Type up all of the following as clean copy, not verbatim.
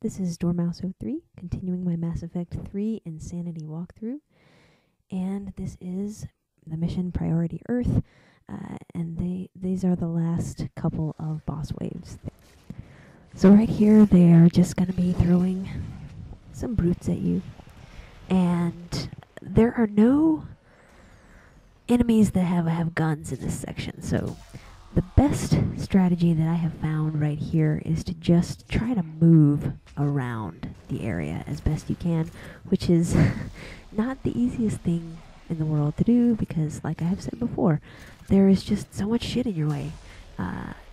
This is Dormouse03, continuing my Mass Effect 3 Insanity walkthrough, and this is the mission Priority Earth, and these are the last couple of boss waves. So right here they are just going to be throwing some brutes at you, and there are no enemies that have guns in this section, so the best strategy that I have found right here is to just try to move around the area as best you can, which is not the easiest thing in the world to do because, like I have said before, there is just so much shit in your way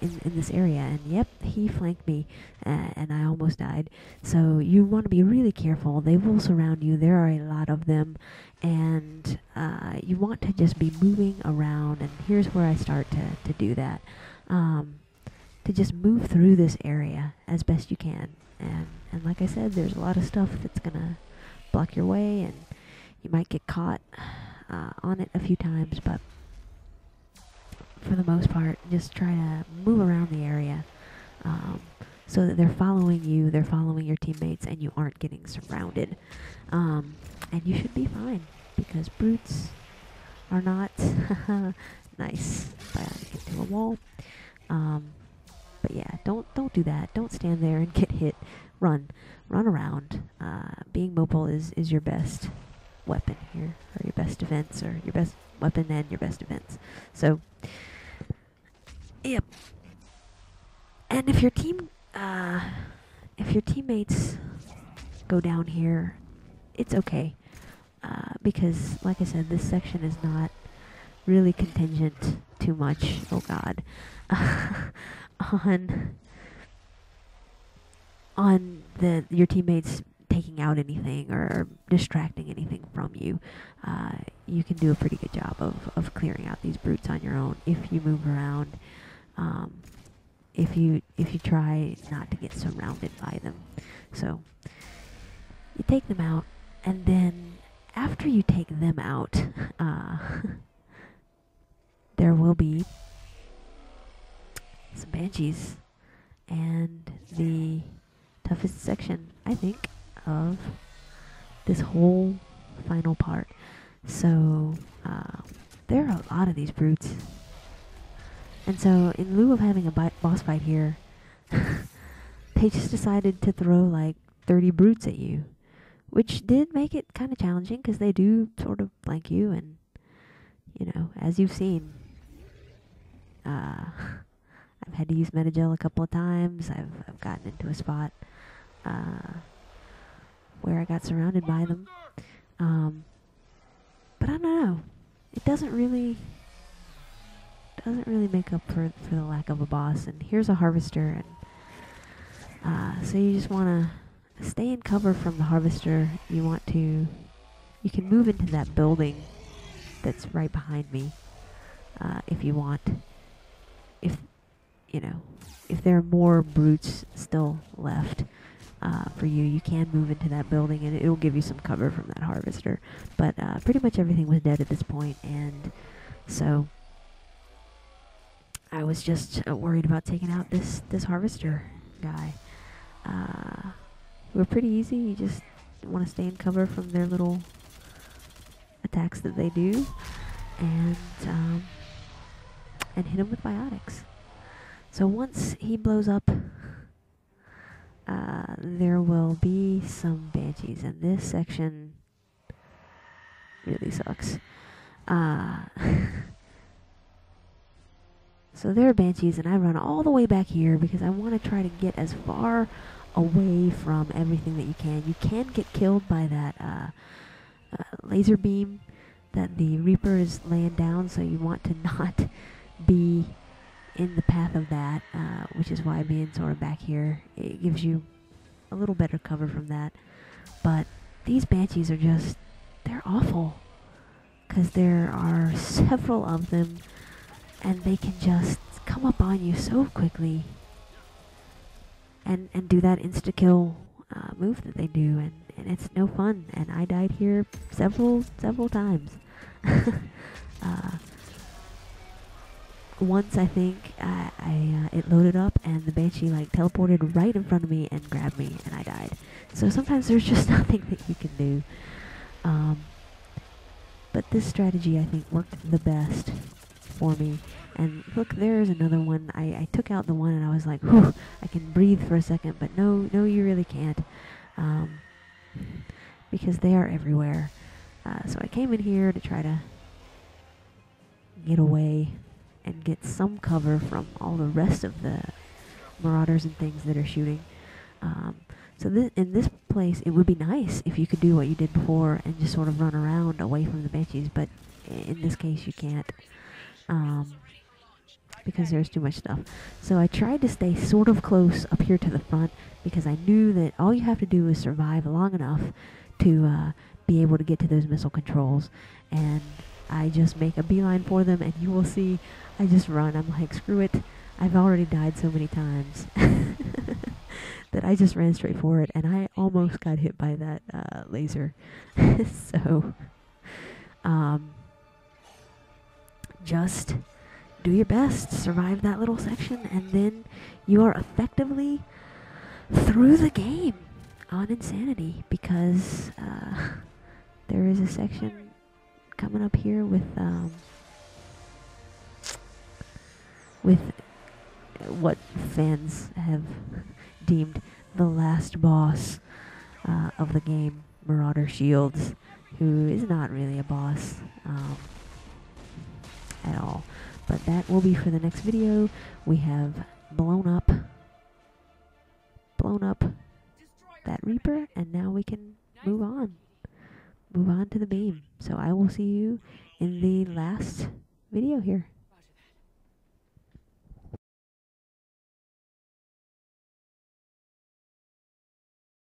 in this area. And yep, he flanked me and I almost died. So you want to be really careful. They will surround you. There are a lot of them. And you want to just be moving around, and here's where I start to do that. To just move through this area as best you can. And like I said, there's a lot of stuff that's going to block your way, and you might get caught on it a few times, but for the most part, just try to move around the area so that they're following you, they're following your teammates, and you aren't getting surrounded. And you should be fine, because brutes are not nice by into a wall. But yeah, don't do that. Don't stand there and get hit. Run around. Being mobile is your best weapon here, or your best defense, or your best weapon and your best defense. So, yep. And if your teammates go down here, it's okay. Because, like I said, this section is not really contingent too much, oh god, on your teammates taking out anything or distracting anything from you. You can do a pretty good job of clearing out these brutes on your own if you move around. If you try not to get surrounded by them. So you take them out, and then after you take them out, there will be some banshees, and the toughest section, I think, of this whole final part. So there are a lot of these brutes, and so in lieu of having a boss fight here, they just decided to throw like 30 brutes at you, which did make it kind of challenging because they do sort of flank you, and you know, as you've seen, I've had to use Metagel a couple of times. I've gotten into a spot where I got surrounded by them, but I don't know. It doesn't really make up for the lack of a boss. And here's a harvester, and so you just want to stay in cover from the harvester. You can move into that building that's right behind me if you want. If there are more brutes still left for you, you can move into that building, and it'll give you some cover from that harvester. But pretty much everything was dead at this point, and so I was just worried about taking out this harvester guy. We're pretty easy. You just want to stay in cover from their little attacks that they do, and hit him with biotics. So once he blows up, there will be some banshees, and this section really sucks. So there are banshees, and I run all the way back here because I want to try to get as far away from everything that you can. You can get killed by that laser beam that the Reaper is laying down, so you want to not be in the path of that, which is why being sort of back here, it gives you a little better cover from that. But these banshees are just, they're awful, because there are several of them, and they can just come up on you so quickly and do that insta-kill move that they do, and it's no fun. And I died here several times. once I think it loaded up and the Banshee like teleported right in front of me and grabbed me and I died. So sometimes there's just nothing that you can do. But this strategy I think worked the best for me. And look, there's another one. I took out the one and I was like, whew, I can breathe for a second, but no, you really can't. Because they are everywhere. So I came in here to try to get away and get some cover from all the rest of the marauders and things that are shooting. So in this place, it would be nice if you could do what you did before and just sort of run around away from the Banshees, but in this case you can't. Because there's too much stuff. So I tried to stay sort of close up here to the front because I knew that all you have to do is survive long enough to be able to get to those missile controls. And I just make a beeline for them and you will see I just run. I'm like, screw it. I've already died so many times that I just ran straight for it and I almost got hit by that laser. So just do your best, survive that little section, and then you are effectively through the game on Insanity, because there is a section coming up here with what fans have deemed the last boss of the game, Marauder Shields, who is not really a boss at all. But that will be for the next video. We have blown up that Reaper, and now we can move on to the beam. So I will see you in the last video here.